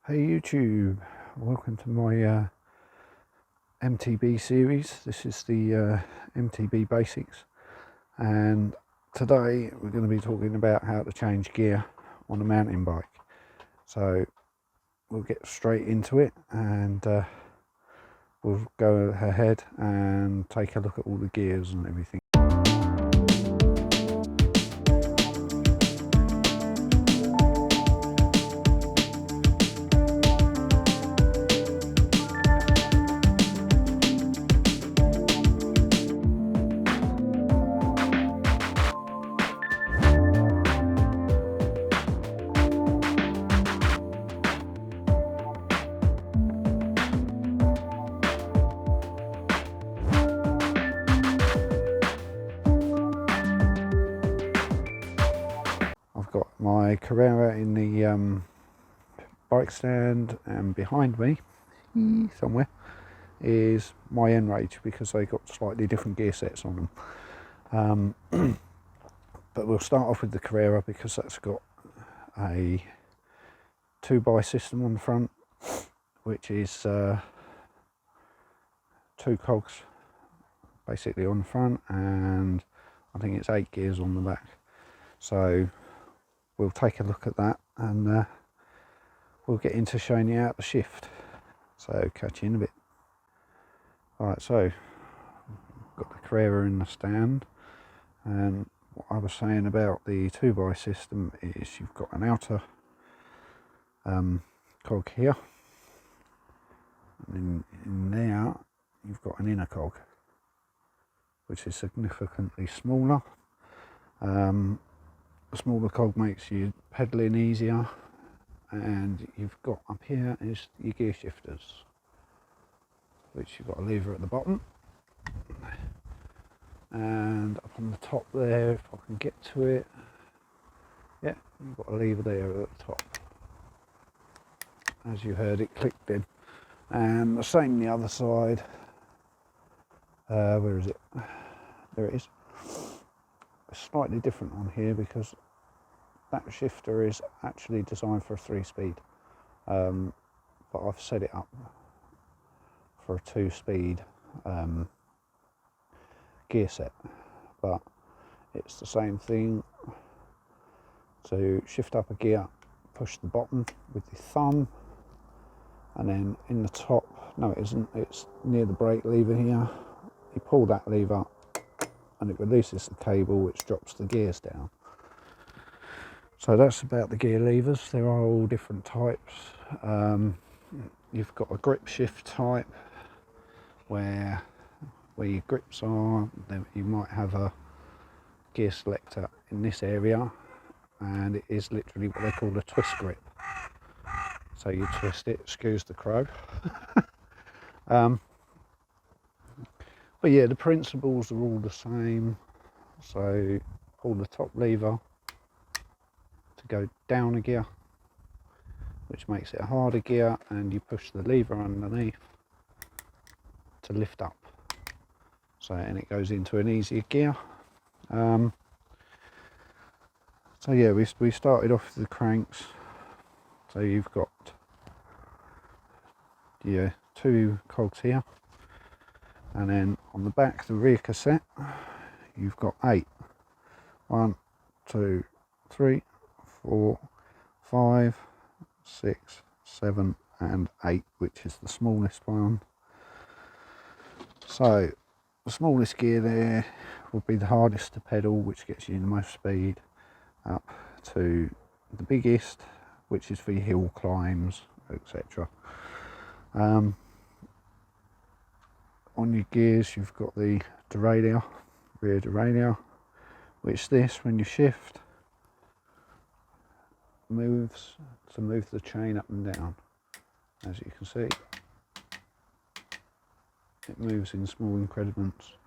Hey YouTube, welcome to my MTB series. This is the MTB Basics, and today we're going to be talking about how to change gear on a mountain bike. So we'll get straight into it, and we'll go ahead and take a look at all the gears and everything. I've got my Carrera in the bike stand, and behind me somewhere is my N-Rage, because they got slightly different gear sets on them. But we'll start off with the Carrera because that's got a 2x system on the front, which is 2 cogs basically on the front, and I think it's 8 gears on the back. So we'll take a look at that, and we'll get into showing you how to shift. So catch you in a bit. Alright, so got the Carrera in the stand, and what I was saying about the 2x system is you've got an outer cog here, and in there you've got an inner cog which is significantly smaller. The smaller cog makes you pedalling easier, and you've got up here is your gear shifters, which you've got a lever at the bottom, and up on the top there, if I can get to it, yeah, you've got a lever there at the top, as you heard it clicked in. And the same the other side. Where is it? There it is. It's slightly different on here because that shifter is actually designed for a 3-speed, but I've set it up for a 2-speed gear set. But it's the same thing. So shift up a gear, push the bottom with your thumb, and then in the top, no it isn't, it's near the brake lever here, you pull that lever and it releases the cable, which drops the gears down. So that's about the gear levers. There are all different types. You've got a grip shift type where your grips are, then you might have a gear selector in this area, and it is literally what they call a twist grip. So you twist it, excuse the crow. But yeah, the principles are all the same. So pull the top lever to go down a gear, which makes it a harder gear, and you push the lever underneath to lift up. So, and it goes into an easier gear. So yeah, we started off with the cranks. So you've got 2 cogs here, and then on the back, the rear cassette, you've got 8. 1, 2, 3, 4, 5, 6, 7, and 8, which is the smallest one. So the smallest gear there will be the hardest to pedal, which gets you the most speed, up to the biggest, which is for your hill climbs, etc. On your gears, you've got the derailleur, rear derailleur, which when you shift, moves to move the chain up and down. As you can see, it moves in small increments,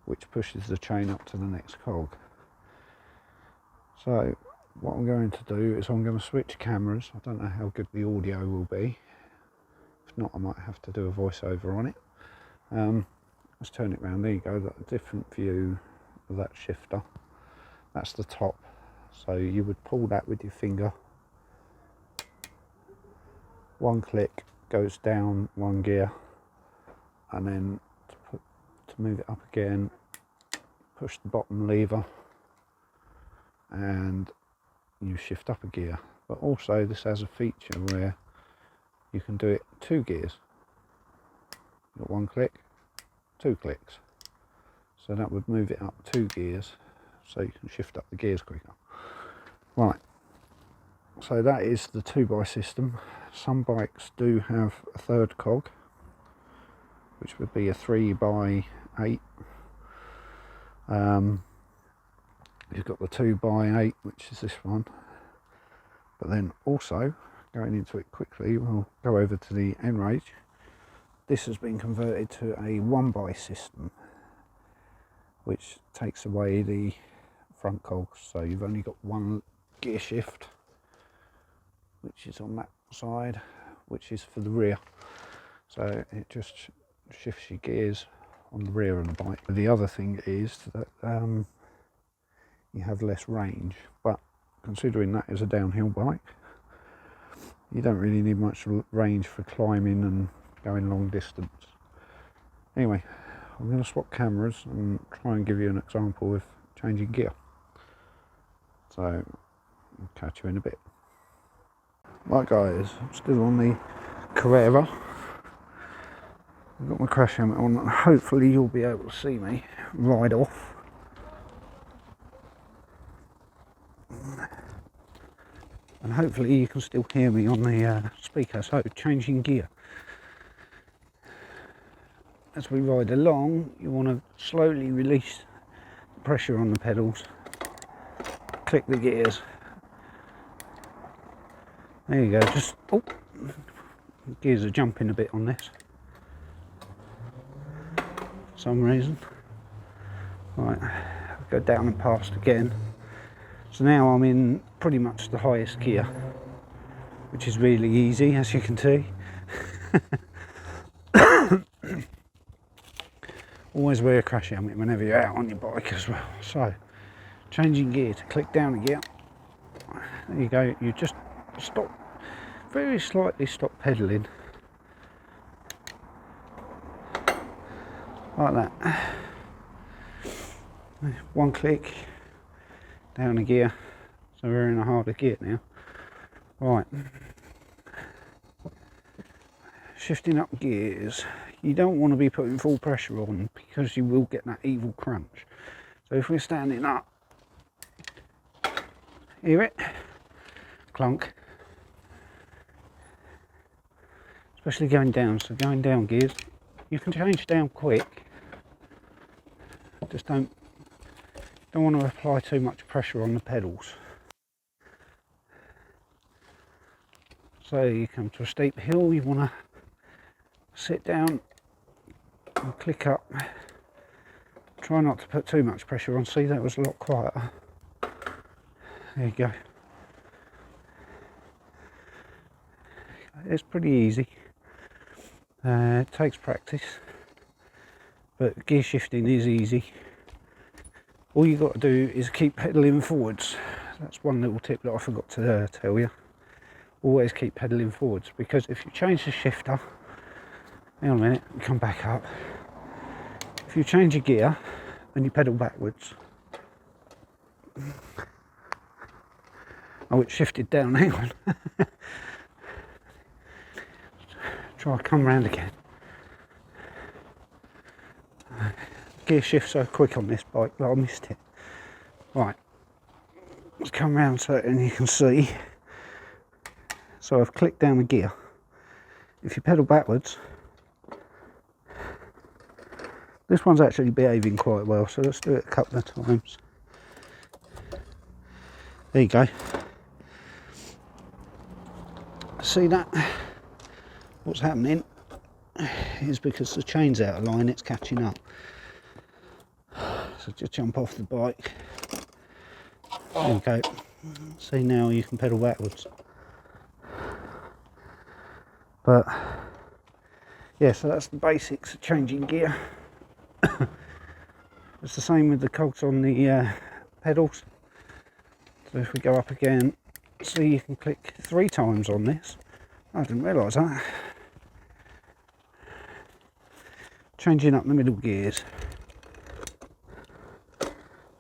which pushes the chain up to the next cog. So what I'm going to do is I'm going to switch cameras. I don't know how good the audio will be. If not, I might have to do a voiceover on it. Let's turn it around. There you go, got a different view of that shifter. That's the top. So you would pull that with your finger, one click goes down one gear, and then to move it up again, push the bottom lever and you shift up a gear. But also this has a feature where you can do it 2 gears. Got 1 click, 2 clicks. So that would move it up 2 gears, so you can shift up the gears quicker. Right, so that is the 2x system. Some bikes do have a third cog, which would be a 3x8. You've got the 2x8, which is this one. But then also, going into it quickly, we'll go over to the N-Rage. This has been converted to a 1x system, which takes away the front cogs. So you've only got 1 gear shift, which is on that side, which is for the rear. So it just shifts your gears on the rear of the bike. The other thing is that you have less range, but considering that is a downhill bike, you don't really need much range for climbing and going long distance. Anyway, I'm going to swap cameras and try and give you an example of changing gear. So I'll catch you in a bit. Right guys, I'm still on the Carrera. I've got my crash helmet on and hopefully you'll be able to see me ride off. And hopefully you can still hear me on the speaker. So changing gear. As we ride along, you want to slowly release the pressure on the pedals, click the gears. There you go, just, oh, gears are jumping a bit on this for some reason. Right, I'll go down and past again. So now I'm in pretty much the highest gear, which is really easy, as you can see. Always wear a crash helmet whenever you're out on your bike as well. So, changing gear, to click down a gear. There you go, you just stop, very slightly stop pedalling. Like that. 1 click, down a gear. So we're in a harder gear now. Right. Shifting up gears. You don't want to be putting full pressure on because you will get that evil crunch. So if we're standing up, hear it? Clunk. Especially going down. So going down gears, you can change down quick. Just don't want to apply too much pressure on the pedals. So you come to a steep hill, you want to sit down and click up. Try not to put too much pressure on. See, that was a lot quieter. There you go. It's pretty easy. It takes practice, but gear shifting is easy. All you got to do is keep pedalling forwards. That's one little tip that I forgot to tell you. Always keep pedalling forwards, because if you change the shifter, hang on a minute, come back up. If you change your gear and you pedal backwards, oh, it shifted down, hang on. Try to come round again. Gear shift so quick on this bike that I missed it. Right, let's come round so and you can see. So I've clicked down the gear. If you pedal backwards, this one's actually behaving quite well, so let's do it a couple of times. There you go. See that? What's happening is because the chain's out of line, it's catching up. So just jump off the bike. There you go. See, now you can pedal backwards. But yeah, so that's the basics of changing gear. It's the same with the cogs on the pedals. So if we go up again, see, you can click 3 times on this I didn't realise that. Changing up the middle gears.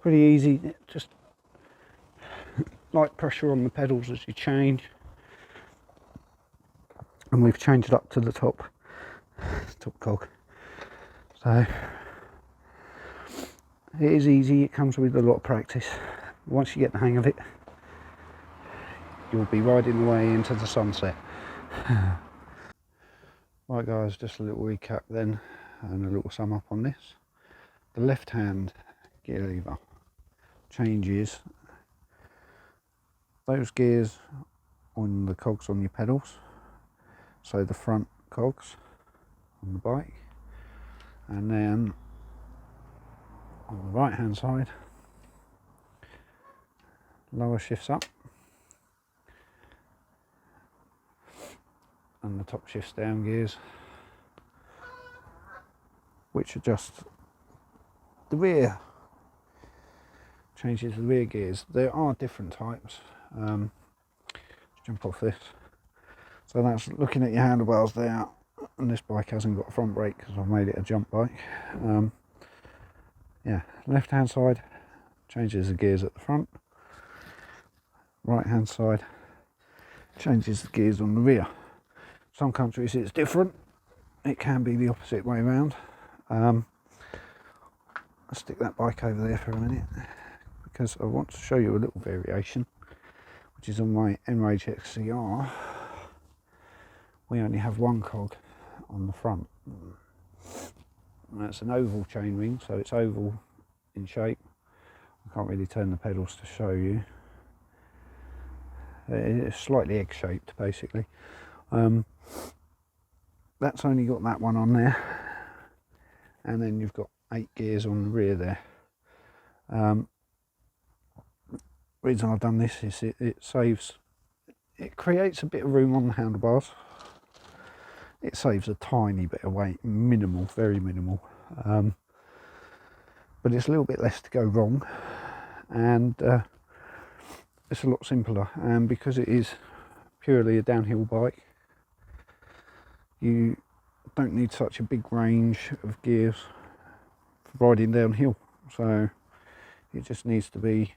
Pretty easy, just light pressure on the pedals as you change. And we've changed it up to the top cog. So it is easy, it comes with a lot of practice. Once you get the hang of it, you'll be riding away into the sunset. Right guys, just a little recap then and a little sum up on this. The left hand gear lever changes those gears on the cogs on your pedals, so the front cogs on the bike, and then on the right hand side lower shifts up and the top shifts down gears, which adjust the rear, changes the rear gears. There are different types. Let's jump off this. So that's looking at your handlebars there, and this bike hasn't got a front brake because I've made it a jump bike. Yeah, left hand side changes the gears at the front, right hand side changes the gears on the rear. Some countries it's different, it can be the opposite way around. I'll stick that bike over there for a minute because I want to show you a little variation, which is on my Enrage XCR. We only have one cog on the front. That's an oval chainring, so it's oval in shape. I can't really turn the pedals to show you. It's slightly egg-shaped basically. That's only got that one on there, and then you've got 8 gears on the rear there. Reason I've done this is it creates a bit of room on the handlebars. It saves a tiny bit of weight, minimal, very minimal, but it's a little bit less to go wrong, and it's a lot simpler. And because it is purely a downhill bike, you don't need such a big range of gears for riding downhill, so it just needs to be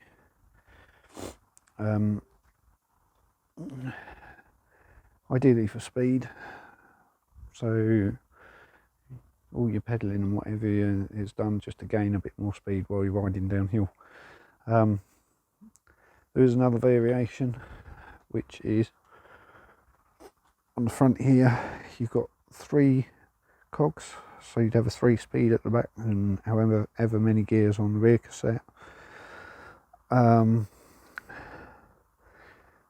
ideally for speed, so all your pedalling and whatever is done just to gain a bit more speed while you're riding downhill. There is another variation, which is on the front here you've got 3 cogs, so you'd have a 3-speed at the back and however many gears on the rear cassette. And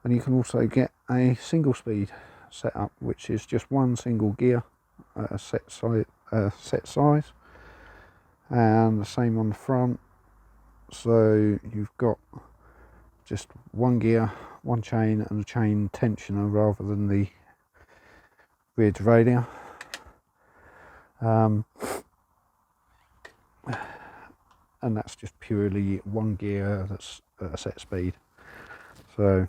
you can also get a single speed setup, which is just one single gear at a set size, and the same on the front. So you've got just one gear, one chain, and a chain tensioner rather than the rear derailleur. And that's just purely one gear that's at a set speed. So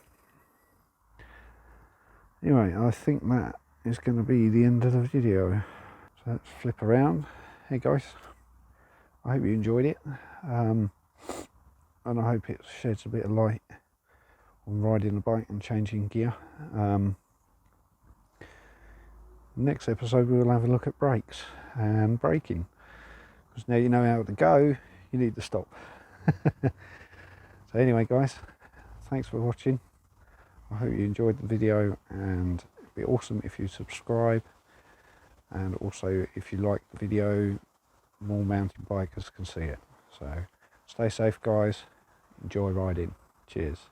anyway, I think that is going to be the end of the video. So let's flip around. Hey guys, I hope you enjoyed it, and I hope it sheds a bit of light on riding a bike and changing gear. Next episode we'll have a look at brakes and braking, because now you know how to go, you need to stop. So anyway guys, thanks for watching. I hope you enjoyed the video, and it'd be awesome if you subscribe, and also if you like the video, more mountain bikers can see it. So stay safe guys, enjoy riding, cheers.